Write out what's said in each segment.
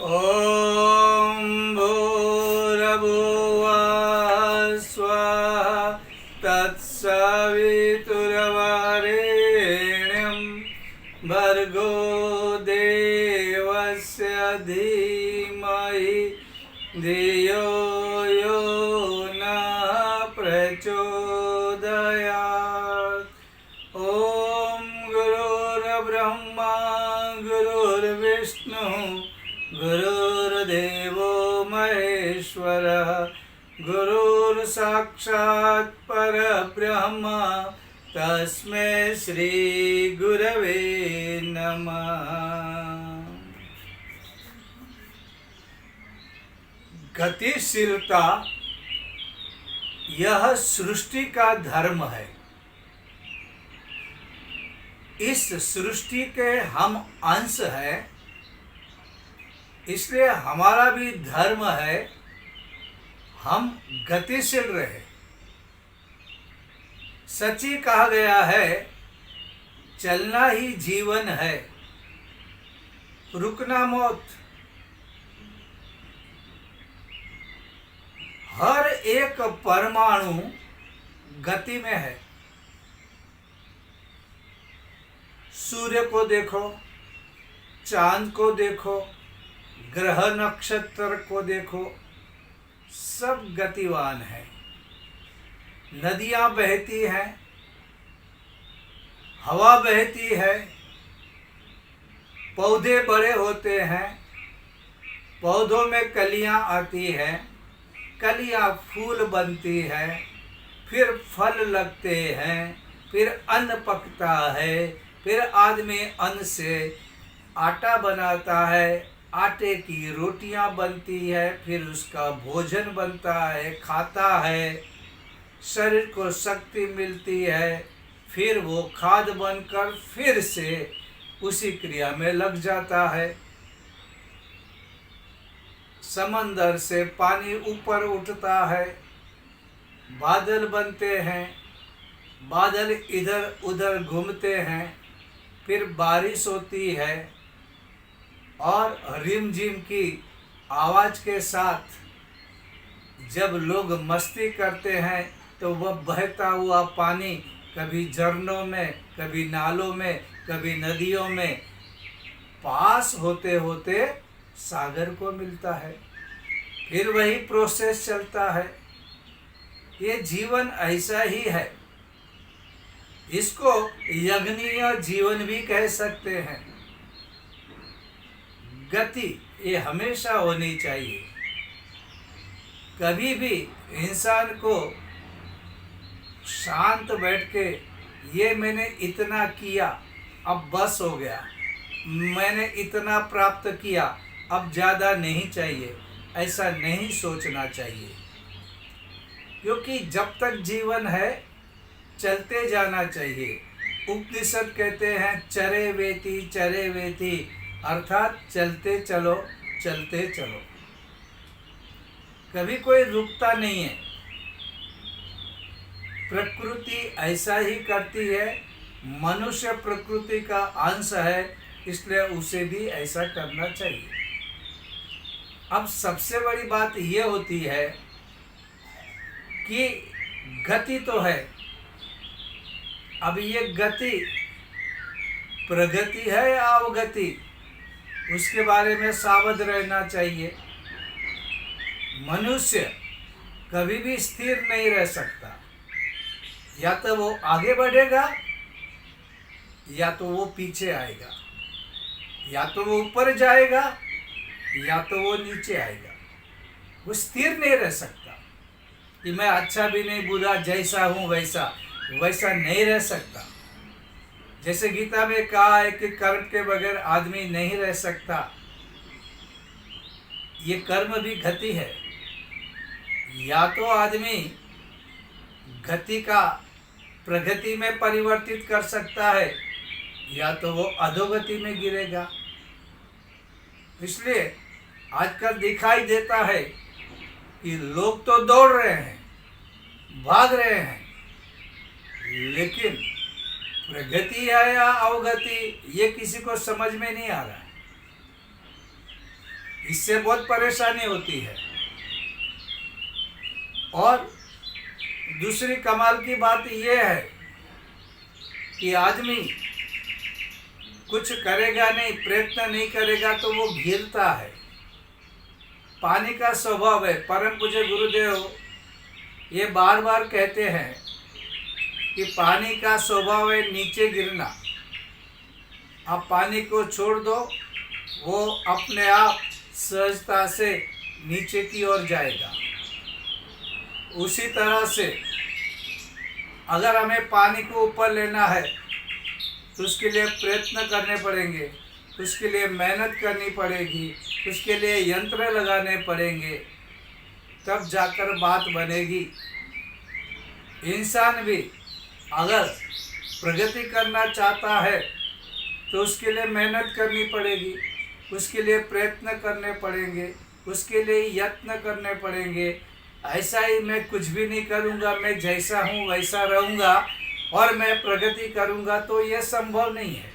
ॐ भूर्भुवः स्वः तत्सवितुर्वरेण्यं भर्गो देवस्य धीमहि धियो यो नः प्रचोदयात्। ॐ गुरुर्ब्रह्मा गुरुर्विष्णुः गुरुर्देवो महेश्वरः गुरुर्साक्षात् परब्रह्म तस्मै श्री गुरवे नमः। गतिशीलता यह सृष्टि का धर्म है। इस सृष्टि के हम अंश हैं, इसलिए हमारा भी धर्म है हम गतिशील रहे। सच्ची कहा गया है चलना ही जीवन है, रुकना मौत। हर एक परमाणु गति में है। सूर्य को देखो, चांद को देखो, ग्रह नक्षत्र को देखो, सब गतिवान है। नदियां बहती हैं, हवा बहती है, पौधे बड़े होते हैं, पौधों में कलियां आती हैं, कलियां फूल बनती हैं, फिर फल लगते हैं, फिर अन्न पकता है, फिर आदमी अन्न से आटा बनाता है, आटे की रोटियां बनती है, फिर उसका भोजन बनता है, खाता है, शरीर को शक्ति मिलती है, फिर वो खाद बनकर फिर से उसी क्रिया में लग जाता है। समंदर से पानी ऊपर उठता है, बादल बनते हैं, बादल इधर उधर घूमते हैं, फिर बारिश होती है और रिमझिम की आवाज़ के साथ जब लोग मस्ती करते हैं तो वह बहता हुआ पानी कभी झरनों में, कभी नालों में, कभी नदियों में पास होते होते सागर को मिलता है। फिर वही प्रोसेस चलता है। ये जीवन ऐसा ही है। इसको यज्ञीय जीवन भी कह सकते हैं। गति ये हमेशा होनी चाहिए। कभी भी इंसान को शांत बैठ के ये मैंने इतना किया अब बस हो गया, मैंने इतना प्राप्त किया अब ज़्यादा नहीं चाहिए, ऐसा नहीं सोचना चाहिए। क्योंकि जब तक जीवन है चलते जाना चाहिए। उपनिषद कहते हैं चरे वेति, अर्थात चलते चलो, चलते चलो। कभी कोई रुकता नहीं है। प्रकृति ऐसा ही करती है। मनुष्य प्रकृति का अंश है, इसलिए उसे भी ऐसा करना चाहिए। अब सबसे बड़ी बात ये होती है कि गति तो है, अब ये गति प्रगति है या अवगति, उसके बारे में सावध रहना चाहिए। मनुष्य कभी भी स्थिर नहीं रह सकता। या तो वो आगे बढ़ेगा या तो वो पीछे आएगा, या तो वो ऊपर जाएगा या तो वो नीचे आएगा। वो स्थिर नहीं रह सकता कि मैं अच्छा भी नहीं बुरा, जैसा हूँ वैसा नहीं रह सकता। जैसे गीता में कहा है कि कर्म के बगैर आदमी नहीं रह सकता। ये कर्म भी गति है। या तो आदमी गति का प्रगति में परिवर्तित कर सकता है या तो वो अधोगति में गिरेगा। इसलिए आजकल दिखाई देता है कि लोग तो दौड़ रहे हैं, भाग रहे हैं, लेकिन प्रगति है या अवगति ये किसी को समझ में नहीं आ रहा है। इससे बहुत परेशानी होती है। और दूसरी कमाल की बात यह है कि आदमी कुछ करेगा नहीं, प्रयत्न नहीं करेगा तो वो गिरता है। पानी का स्वभाव है। परम पूज्य गुरुदेव ये बार बार कहते हैं कि पानी का स्वभाव है नीचे गिरना। आप पानी को छोड़ दो, वो अपने आप सहजता से नीचे की ओर जाएगा। उसी तरह से अगर हमें पानी को ऊपर लेना है तो उसके लिए प्रयत्न करने पड़ेंगे, उसके लिए मेहनत करनी पड़ेगी, उसके लिए यंत्र लगाने पड़ेंगे, तब जाकर बात बनेगी। इंसान भी अगर प्रगति करना चाहता है तो उसके लिए मेहनत करनी पड़ेगी, उसके लिए प्रयत्न करने पड़ेंगे, उसके लिए यत्न करने पड़ेंगे। ऐसा ही मैं कुछ भी नहीं करूँगा, मैं जैसा हूँ वैसा रहूँगा और मैं प्रगति करूँगा, तो यह संभव नहीं है।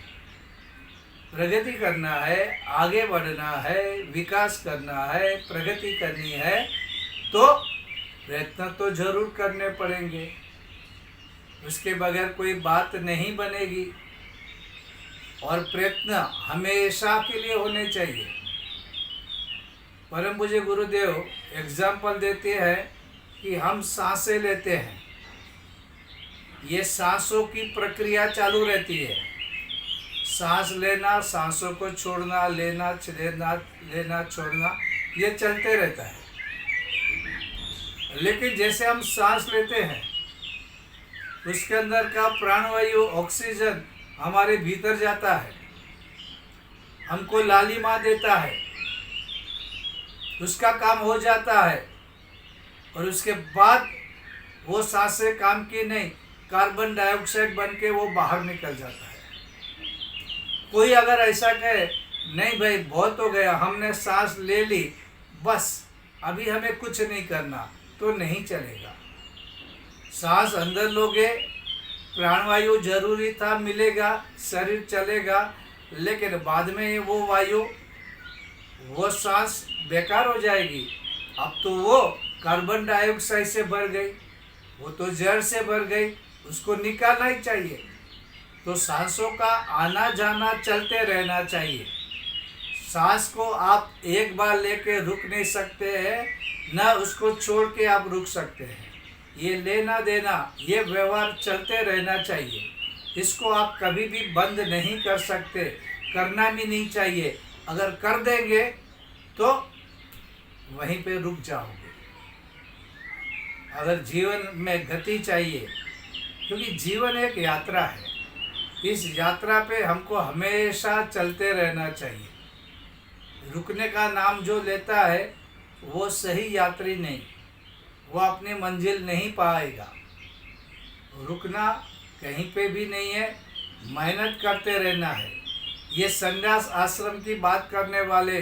प्रगति करना है, आगे बढ़ना है, विकास करना है, प्रगति करनी है तो प्रयत्न तो जरूर करने पड़ेंगे। उसके बगैर कोई बात नहीं बनेगी। और प्रयत्न हमेशा के लिए होने चाहिए। परम पूज्य गुरुदेव एग्जाम्पल देते हैं कि हम सांसें लेते हैं, ये सांसों की प्रक्रिया चालू रहती है। सांस लेना, सांसों को छोड़ना, लेना लेना छोड़ना, ये चलते रहता है। लेकिन जैसे हम सांस लेते हैं, उसके अंदर का प्राणवायु ऑक्सीजन हमारे भीतर जाता है, हमको लालिमा देता है, उसका काम हो जाता है। और उसके बाद वो सांसें काम की नहीं, कार्बन डाइऑक्साइड बन के वो बाहर निकल जाता है। कोई अगर ऐसा कहे नहीं भाई बहुत हो गया, हमने सांस ले ली, बस अभी हमें कुछ नहीं करना, तो नहीं चलेगा। सांस अंदर लोगे, प्राणवायु जरूरी था, मिलेगा, शरीर चलेगा, लेकिन बाद में वो वायु, वो सांस बेकार हो जाएगी। अब तो वो कार्बन डाइऑक्साइड से भर गई, वो तो जहर से भर गई, उसको निकालना ही चाहिए। तो सांसों का आना जाना चलते रहना चाहिए। सांस को आप एक बार लेके रुक नहीं सकते हैं, न उसको छोड़ के आप रुक सकते हैं। ये लेना देना, ये व्यवहार चलते रहना चाहिए। इसको आप कभी भी बंद नहीं कर सकते, करना भी नहीं चाहिए। अगर कर देंगे तो वहीं पे रुक जाओगे। अगर जीवन में गति चाहिए, क्योंकि जीवन एक यात्रा है, इस यात्रा पे हमको हमेशा चलते रहना चाहिए। रुकने का नाम जो लेता है वो सही यात्री नहीं, वो अपनी मंजिल नहीं पाएगा। रुकना कहीं पे भी नहीं है, मेहनत करते रहना है। ये संन्यास आश्रम की बात करने वाले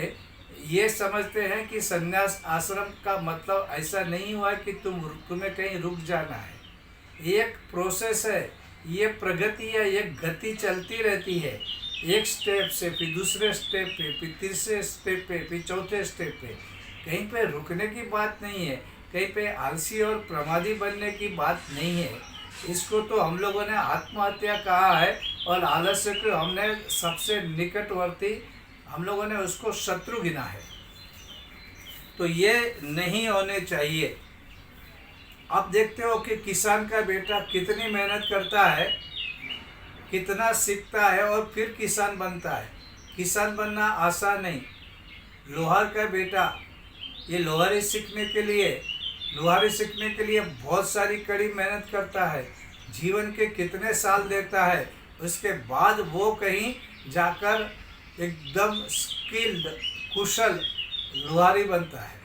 ये समझते हैं कि संन्यास आश्रम का मतलब ऐसा नहीं हुआ कि तुम्हें कहीं रुक जाना है। एक प्रोसेस है, ये प्रगति है, एक गति चलती रहती है। एक स्टेप से फिर दूसरे स्टेप पे, फिर तीसरे स्टेप पे, फिर चौथे स्टेप पे। कहीं पे रुकने की बात नहीं है, कहीं पे आलसी और प्रमादी बनने की बात नहीं है। इसको तो हम लोगों ने आत्महत्या कहा है, और आलस्य को हमने सबसे निकटवर्ती, हम लोगों ने उसको शत्रु गिना है। तो ये नहीं होने चाहिए। आप देखते हो कि किसान का बेटा कितनी मेहनत करता है, कितना सीखता है और फिर किसान बनता है। किसान बनना आसान नहीं। लोहार का बेटा ये लोहारी सीखने के लिए बहुत सारी कड़ी मेहनत करता है, जीवन के कितने साल देता है, उसके बाद वो कहीं जाकर एकदम स्किल्ड, कुशल लोहारी बनता है।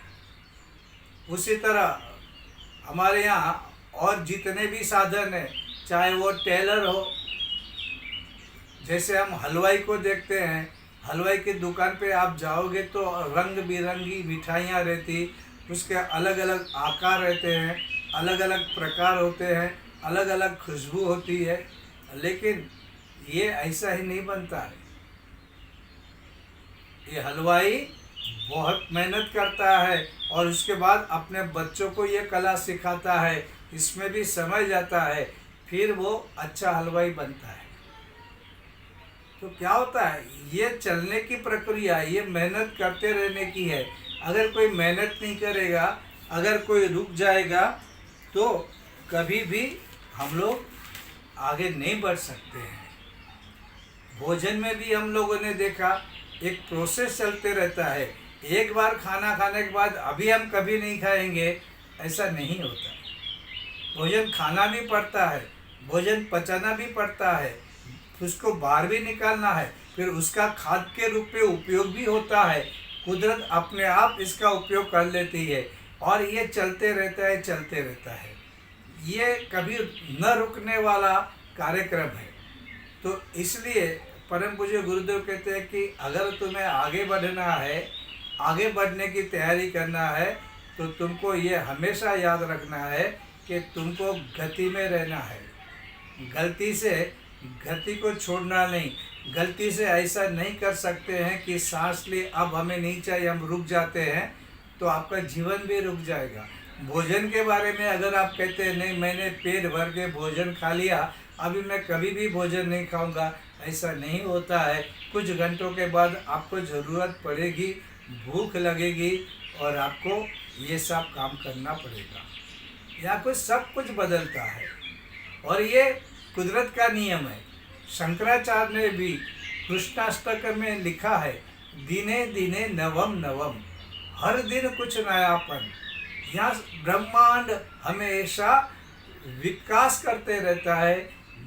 उसी तरह हमारे यहाँ और जितने भी साधन हैं, चाहे वो टेलर हो, जैसे हम हलवाई को देखते हैं, हलवाई की दुकान पे आप जाओगे तो रंग बिरंगी मिठाइयाँ रहती, उसके अलग अलग आकार रहते हैं, अलग अलग प्रकार होते हैं, अलग अलग खुशबू होती है। लेकिन ये ऐसा ही नहीं बनता है। ये हलवाई बहुत मेहनत करता है और उसके बाद अपने बच्चों को ये कला सिखाता है, इसमें भी समय जाता है, फिर वो अच्छा हलवाई बनता है। तो क्या होता है, ये चलने की प्रक्रिया, ये मेहनत करते रहने की है। अगर कोई मेहनत नहीं करेगा, अगर कोई रुक जाएगा, तो कभी भी हम लोग आगे नहीं बढ़ सकते हैं। भोजन में भी हम लोगों ने देखा, एक प्रोसेस चलते रहता है। एक बार खाना खाने के बाद अभी हम कभी नहीं खाएंगे, ऐसा नहीं होता। भोजन खाना भी पड़ता है, भोजन पचाना भी पड़ता है, उसको बाहर भी निकालना है, फिर उसका खाद के रूप में उपयोग भी होता है। कुदरत अपने आप इसका उपयोग कर लेती है और ये चलते रहता है, चलते रहता है। ये कभी न रुकने वाला कार्यक्रम है। तो इसलिए परम पूज्य गुरुदेव कहते हैं कि अगर तुम्हें आगे बढ़ना है, आगे बढ़ने की तैयारी करना है, तो तुमको ये हमेशा याद रखना है कि तुमको गति में रहना है। गलती से गति को छोड़ना नहीं। गलती से ऐसा नहीं कर सकते हैं कि सांस ली, अब हमें नहीं चाहिए, हम रुक जाते हैं, तो आपका जीवन भी रुक जाएगा। भोजन के बारे में अगर आप कहते हैं नहीं, मैंने पेट भर के भोजन खा लिया, अभी मैं कभी भी भोजन नहीं खाऊंगा, ऐसा नहीं होता है। कुछ घंटों के बाद आपको ज़रूरत पड़ेगी, भूख लगेगी और आपको ये सब काम करना पड़ेगा। यहाँ कुछ सब कुछ बदलता है और ये कुदरत का नियम है। शंकराचार्य ने भी कृष्णाष्टक में लिखा है, दिने दिने नवम नवम, हर दिन कुछ नयापन। यहाँ ब्रह्मांड हमेशा विकास करते रहता है,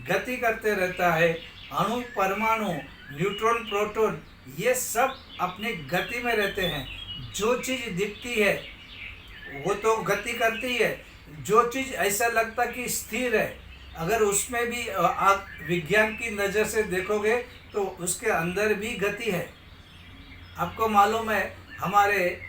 गति करते रहता है। अणु, परमाणु, न्यूट्रॉन, प्रोटॉन, ये सब अपनी गति में रहते हैं। जो चीज़ दिखती है वो तो गति करती है, जो चीज़ ऐसा लगता कि स्थिर है, अगर उसमें भी आप विज्ञान की नज़र से देखोगे तो उसके अंदर भी गति है। आपको मालूम है, हमारे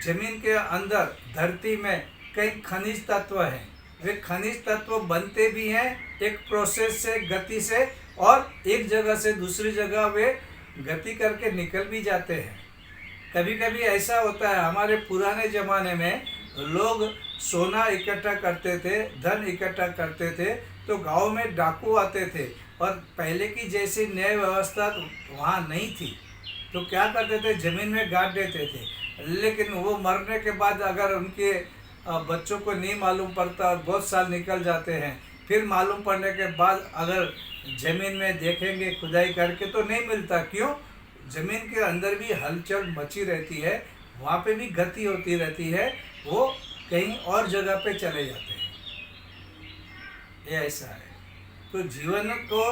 जमीन के अंदर, धरती में कई खनिज तत्व हैं। वे खनिज तत्व बनते भी हैं एक प्रोसेस से, गति से, और एक जगह से दूसरी जगह वे गति करके निकल भी जाते हैं। कभी कभी ऐसा होता है, हमारे पुराने ज़माने में लोग सोना इकट्ठा करते थे, धन इकट्ठा करते थे, तो गांव में डाकू आते थे और पहले की जैसी न्याय व्यवस्था वहाँ नहीं थी, तो क्या करते थे, ज़मीन में गाड़ देते थे। लेकिन वो मरने के बाद अगर उनके बच्चों को नहीं मालूम पड़ता और बहुत साल निकल जाते हैं, फिर मालूम पड़ने के बाद अगर ज़मीन में देखेंगे खुदाई करके तो नहीं मिलता। क्यों? ज़मीन के अंदर भी हलचल मची रहती है, वहाँ पे भी गति होती रहती है, वो कहीं और जगह पे चले जाते हैं। ये ऐसा है। तो जीवन को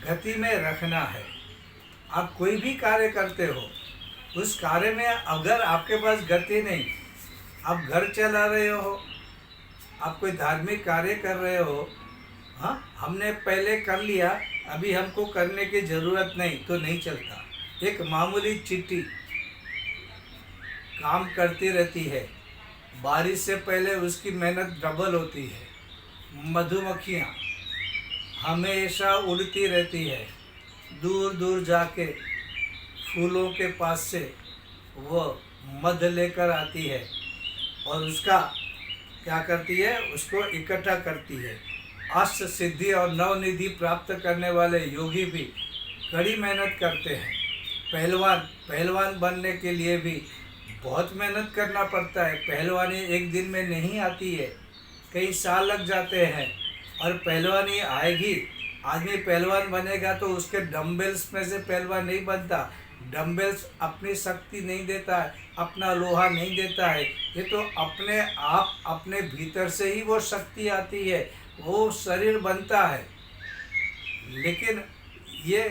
गति में रखना है। आप कोई भी कार्य करते हो, उस कार्य में अगर आपके पास गति नहीं, आप घर चला रहे हो, आप कोई धार्मिक कार्य कर रहे हो, हाँ, हमने पहले कर लिया, अभी हमको करने की ज़रूरत नहीं, तो नहीं चलता। एक मामूली चींटी काम करती रहती है, बारिश से पहले उसकी मेहनत डबल होती है। मधुमक्खियाँ हमेशा उड़ती रहती है, दूर दूर जाके फूलों के पास से वो मध लेकर आती है और उसका क्या करती है, उसको इकट्ठा करती है। अष्ट सिद्धि और नवनिधि प्राप्त करने वाले योगी भी कड़ी मेहनत करते हैं। पहलवान बनने के लिए भी बहुत मेहनत करना पड़ता है। पहलवानी एक दिन में नहीं आती है, कई साल लग जाते हैं। और पहलवानी आएगी, आदमी पहलवान बनेगा तो उसके डम्बल्स में से पहलवान नहीं बनता। डम्बल्स अपनी शक्ति नहीं देता है, अपना लोहा नहीं देता है। ये तो अपने आप, अपने भीतर से ही वो शक्ति आती है, वो शरीर बनता है। लेकिन ये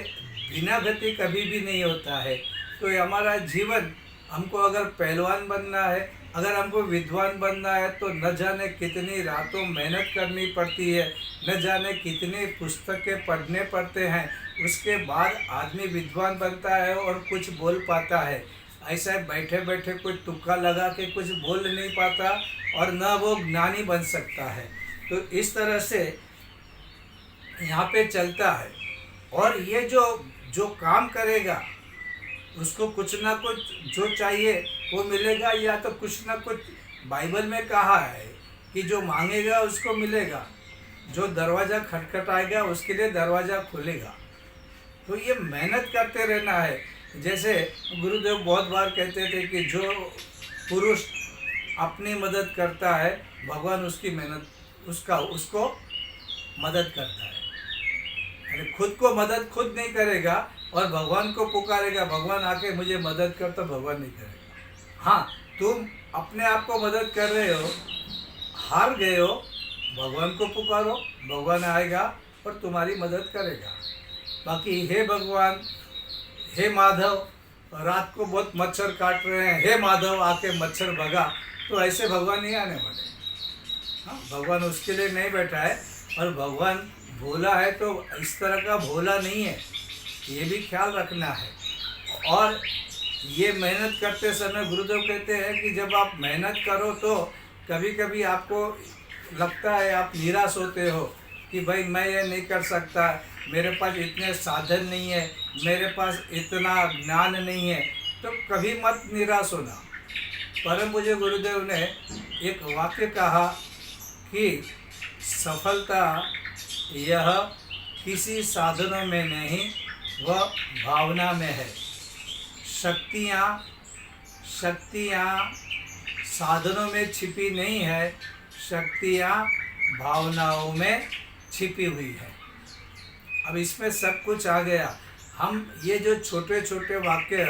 बिना गति कभी भी नहीं होता है। तो ये हमारा जीवन, हमको अगर पहलवान बनना है, अगर हमको विद्वान बनना है, तो न जाने कितनी रातों मेहनत करनी पड़ती है, न जाने कितनी पुस्तकें पढ़ने पड़ते हैं। उसके बाद आदमी विद्वान बनता है और कुछ बोल पाता है। ऐसा बैठे बैठे कोई तुक्का लगा के कुछ बोल नहीं पाता और न वो ज्ञानी बन सकता है। तो इस तरह से यहाँ पे चलता है। और ये जो काम करेगा उसको कुछ ना कुछ जो चाहिए वो मिलेगा, या तो कुछ ना कुछ बाइबल में कहा है कि जो मांगेगा उसको मिलेगा, जो दरवाज़ा खटखटाएगा उसके लिए दरवाज़ा खुलेगा। तो ये मेहनत करते रहना है। जैसे गुरुदेव बहुत बार कहते थे कि जो पुरुष अपनी मदद करता है, भगवान उसकी मेहनत उसको मदद करता है। अरे खुद को मदद खुद नहीं करेगा और भगवान को पुकारेगा, भगवान आके मुझे मदद कर, तो भगवान नहीं करेगा। हाँ, तुम अपने आप को मदद कर रहे हो, हार गए हो, भगवान को पुकारो, भगवान आएगा और तुम्हारी मदद करेगा। बाकी हे भगवान, हे माधव, रात को बहुत मच्छर काट रहे हैं, हे माधव आके मच्छर भगा, तो ऐसे भगवान नहीं आने वाले। हाँ, भगवान उसके लिए नहीं बैठा है। और भगवान भोला है तो इस तरह का भोला नहीं है, ये भी ख्याल रखना है। और ये मेहनत करते समय गुरुदेव कहते हैं कि जब आप मेहनत करो तो कभी कभी आपको लगता है, आप निराश होते हो कि भाई मैं ये नहीं कर सकता, मेरे पास इतने साधन नहीं है, मेरे पास इतना ज्ञान नहीं है, तो कभी मत निराश होना। परम पूज्य गुरुदेव ने एक वाक्य कहा कि सफलता यह किसी साधनों में नहीं, वह भावना में है। शक्तियाँ साधनों में छिपी नहीं है, शक्तियाँ भावनाओं में छिपी हुई है। अब इसमें सब कुछ आ गया। हम ये जो छोटे छोटे वाक्य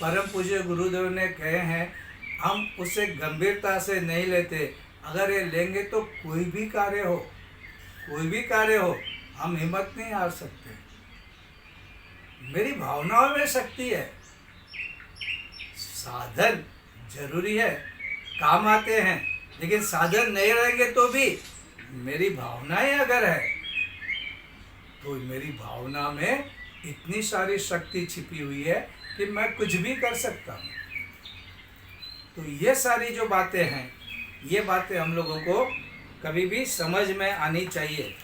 परम पूज्य गुरुदेव ने कहे हैं, हम उसे गंभीरता से नहीं लेते। अगर ये लेंगे तो कोई भी कार्य हो हम हिम्मत नहीं हार सकते। मेरी भावनाओं में शक्ति है। साधन जरूरी है, काम आते हैं, लेकिन साधन नहीं रहेंगे तो भी मेरी भावनाएं अगर है तो मेरी भावना में इतनी सारी शक्ति छिपी हुई है कि मैं कुछ भी कर सकता हूँ। तो ये सारी जो बातें हैं, ये बातें हम लोगों को कभी भी समझ में आनी चाहिए।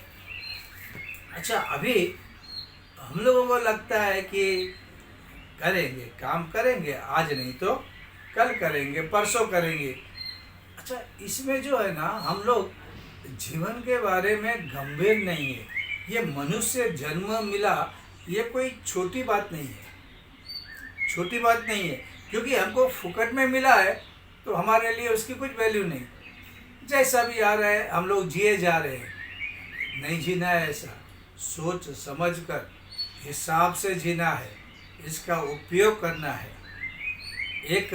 अच्छा, अभी हम लोगों को लगता है कि करेंगे, काम करेंगे, आज नहीं तो कल करेंगे, परसों करेंगे। अच्छा, इसमें जो है ना, हम लोग जीवन के बारे में गंभीर नहीं है। ये मनुष्य जन्म मिला, ये कोई छोटी बात नहीं है, छोटी बात नहीं है, क्योंकि हमको फुकट में मिला है तो हमारे लिए उसकी कुछ वैल्यू नहीं। जैसा भी आ रहा है हम लोग जिए जा रहे हैं। नहीं जीना है ऐसा, सोच समझ कर हिसाब से जीना है, इसका उपयोग करना है। एक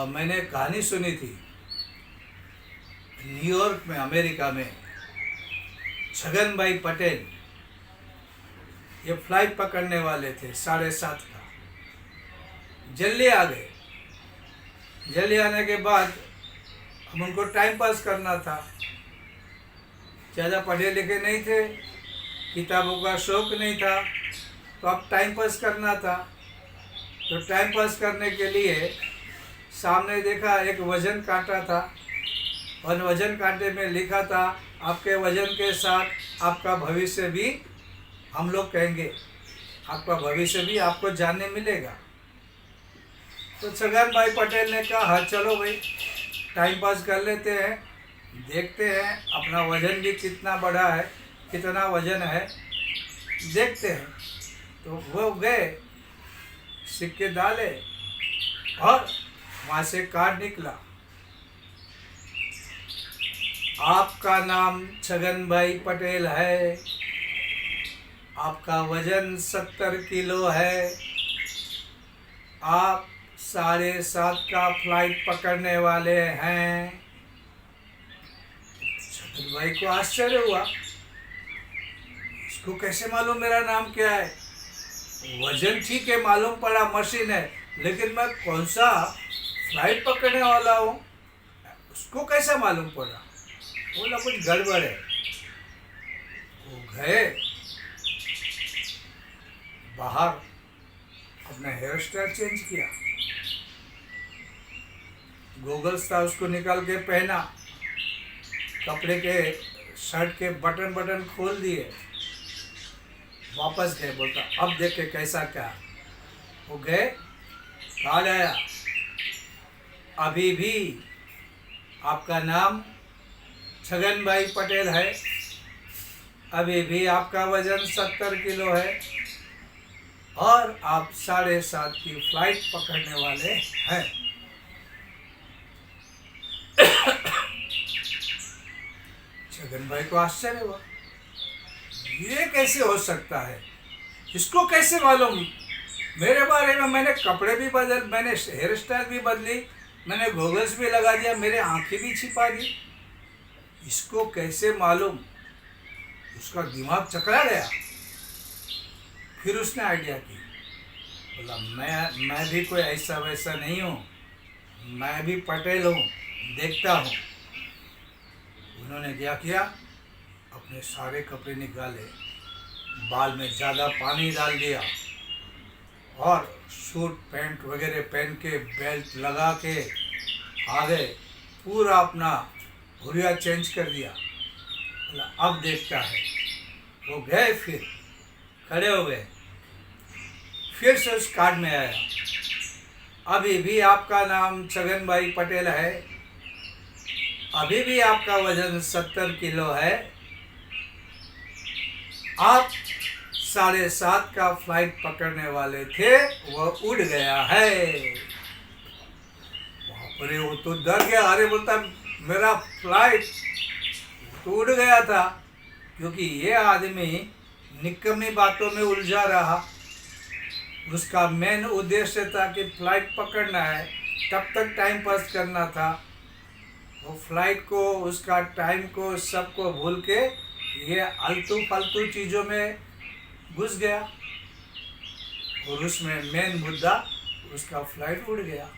मैंने कहानी सुनी थी, न्यूयॉर्क में, अमेरिका में, छगन भाई पटेल ये फ्लाइट पकड़ने वाले थे 7:30 का। जल्दी आ गए। जल्दी आने के बाद हम उनको टाइम पास करना था। ज़्यादा पढ़े लिखे नहीं थे, किताबों का शौक़ नहीं था, तो अब टाइम पास करना था। तो टाइम पास करने के लिए सामने देखा, एक वज़न कांटा था और वज़न कांटे में लिखा था, आपके वज़न के साथ आपका भविष्य भी, हम लोग कहेंगे आपका भविष्य भी आपको जानने मिलेगा। तो छगन भाई पटेल ने कहा, हाँ चलो भाई टाइम पास कर लेते हैं, देखते हैं अपना वज़न भी कितना बड़ा है, कितना वज़न है, देखते हैं। तो वो गए, सिक्के डाले और वहाँ से कार्ड निकला, आपका नाम छगन भाई पटेल है, आपका वज़न 70 किलो है, आप 7:30 का फ्लाइट पकड़ने वाले हैं। छगन भाई को आश्चर्य हुआ, इसको कैसे मालूम मेरा नाम क्या है? वजन ठीक है, मालूम पड़ा मशीन है, लेकिन मैं कौन सा फ्लाइट पकड़ने वाला हूँ उसको कैसा मालूम पड़ा? बोला कुछ गड़बड़ है। वो गए बाहर, अपना हेयर स्टाइल चेंज किया, गॉगल्स था उसको निकाल के पहना, कपड़े के शर्ट के बटन खोल दिए, वापस गए। बोलता अब देखे कैसा क्या। वो गए कार्ड आया, अभी भी आपका नाम छगन भाई पटेल है, अभी भी आपका वजन 70 किलो है और आप 7:30 की फ्लाइट पकड़ने वाले हैं। छगन भाई को आश्चर्य हुआ, ये कैसे हो सकता है, इसको कैसे मालूम? मेरे बारे में मैंने कपड़े भी बदल, मैंने हेयर स्टाइल भी बदली, मैंने गॉगल्स भी लगा दिया, मेरे आंखें भी छिपा दी, इसको कैसे मालूम? उसका दिमाग चकरा गया। फिर उसने आइडिया की, बोला मैं भी कोई ऐसा वैसा नहीं हूँ, मैं भी पटेल हूँ, देखता हूँ। उन्होंने क्या किया, अपने सारे कपड़े निकाले, बाल में ज़्यादा पानी डाल दिया और सूट पैंट वगैरह पहन के बेल्ट लगा के आ गए, पूरा अपना हुलिया चेंज कर दिया। बोला अब देखता है। वो गए, फिर खड़े हो गए, फिर से उस कार्ड में आया, अभी भी आपका नाम छगन भाई पटेल है, अभी भी आपका वजन 70 किलो है, आप 7:30 का फ्लाइट पकड़ने वाले थे, वह उड़ गया है। अरे वो तो डर गया, अरे बोलता मेरा फ्लाइट तो उड़ गया था, क्योंकि ये आदमी निकम्मी बातों में उलझा रहा। उसका मेन उद्देश्य था कि फ्लाइट पकड़ना है, तब तक टाइम पास करना था। वो फ्लाइट को, उसका टाइम को, सबको भूल के ये आलतू फालतू चीज़ों में घुस गया और उसमें मेन मुद्दा उसका फ्लाइट उड़ गया।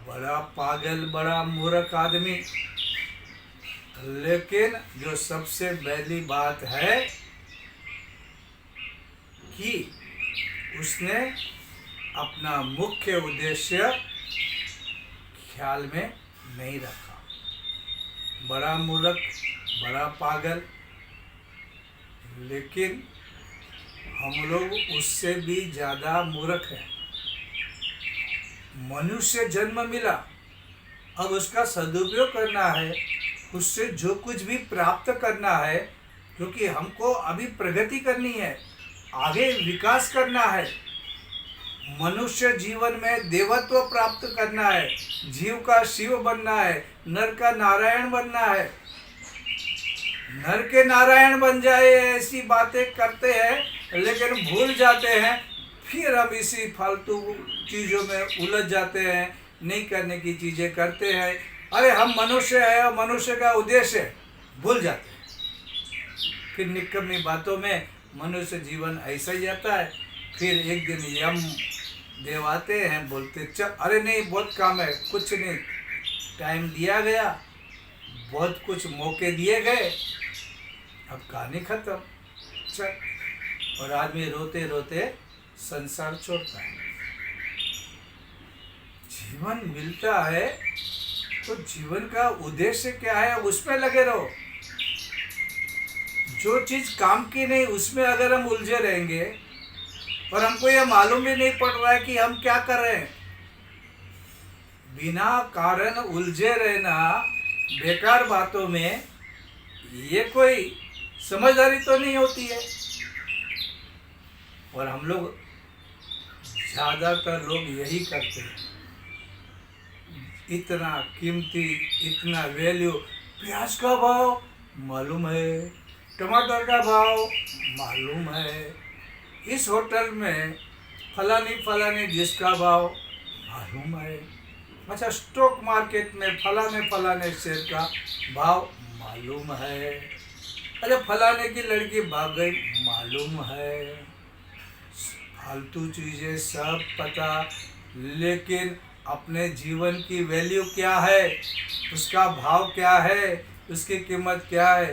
बड़ा पागल, बड़ा मूर्ख आदमी। लेकिन जो सबसे पहली बात है कि उसने अपना मुख्य उद्देश्य ख्याल में नहीं रखा। बड़ा मूर्ख, बड़ा पागल, लेकिन हम लोग उससे भी ज़्यादा मूर्ख हैं। मनुष्य जन्म मिला, अब उसका सदुपयोग करना है, उससे जो कुछ भी प्राप्त करना है, क्योंकि हमको अभी प्रगति करनी है, आगे विकास करना है। मनुष्य जीवन में देवत्व प्राप्त करना है, जीव का शिव बनना है, नर का नारायण बनना है। नर के नारायण बन जाए ऐसी बातें करते हैं, लेकिन भूल जाते हैं, फिर हम इसी फालतू चीज़ों में उलझ जाते हैं, नहीं करने की चीज़ें करते हैं। अरे हम मनुष्य हैं और मनुष्य का उद्देश्य भूल जाते हैं, फिर निकम्मी बातों में मनुष्य जीवन ऐसा ही जाता है। फिर एक दिन यम देव आते हैं, बोलते चल, अरे नहीं बहुत काम है, कुछ नहीं, टाइम दिया गया, बहुत कुछ मौके दिए गए, अब कहानी खत्म, चल। और आदमी रोते रोते संसार छोड़ता है। जीवन मिलता है तो जीवन का उद्देश्य क्या है, उसमें लगे रहो। जो चीज काम की नहीं, उसमें अगर हम उलझे रहेंगे और हमको यह मालूम भी नहीं पड़ रहा है कि हम क्या कर रहे हैं, बिना कारण उलझे रहना बेकार बातों में, ये कोई समझदारी तो नहीं होती है। और हम लोग, ज़्यादातर लोग यही करते हैं। इतना कीमती, इतना वैल्यू, प्याज का भाव मालूम है, टमाटर का भाव मालूम है, इस होटल में फलानी डिश का भाव मालूम है, अच्छा स्टॉक मार्केट में फलाने शेयर का भाव मालूम है, अरे फलाने की लड़की भाग गई मालूम है। फालतू चीज़ें सब पता, लेकिन अपने जीवन की वैल्यू क्या है, उसका भाव क्या है, उसकी कीमत क्या है,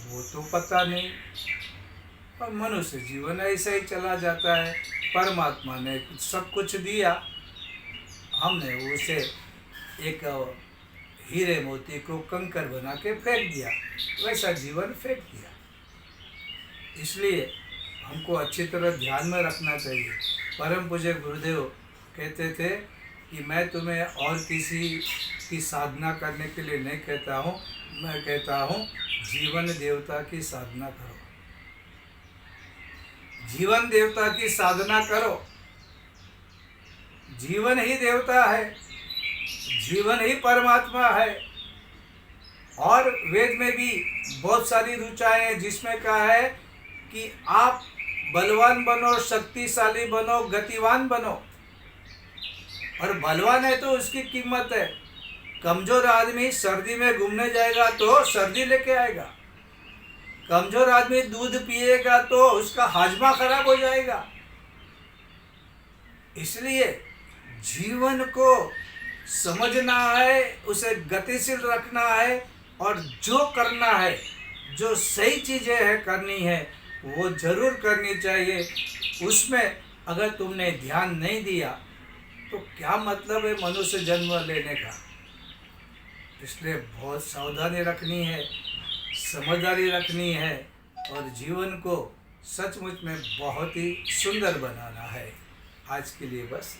वो तो पता नहीं। और मनुष्य जीवन ऐसा ही चला जाता है। परमात्मा ने सब कुछ दिया, हमने उसे एक हीरे मोती को कंकर बना के फेंक दिया, वैसा जीवन फेंक दिया। इसलिए हमको अच्छी तरह ध्यान में रखना चाहिए परम पूज्य गुरुदेव कहते थे कि मैं तुम्हें और किसी की साधना करने के लिए नहीं कहता हूँ, मैं कहता हूँ जीवन देवता की साधना करो, जीवन देवता की साधना करो। जीवन ही देवता है, जीवन ही परमात्मा है। और वेद में भी बहुत सारी ऋचाएं हैं जिसमें कहा है कि आप बलवान बनो, शक्तिशाली बनो, गतिवान बनो। और बलवान है तो उसकी कीमत है। कमजोर आदमी सर्दी में घूमने जाएगा तो सर्दी लेके आएगा, कमजोर आदमी दूध पिएगा तो उसका हाजमा खराब हो जाएगा। इसलिए जीवन को समझना है, उसे गतिशील रखना है और जो करना है, जो सही चीज़ें हैं करनी है वो जरूर करनी चाहिए। उसमें अगर तुमने ध्यान नहीं दिया तो क्या मतलब है मनुष्य जन्म लेने का। इसलिए बहुत सावधानी रखनी है, समझदारी रखनी है और जीवन को सचमुच में बहुत ही सुंदर बनाना है। आज के लिए बस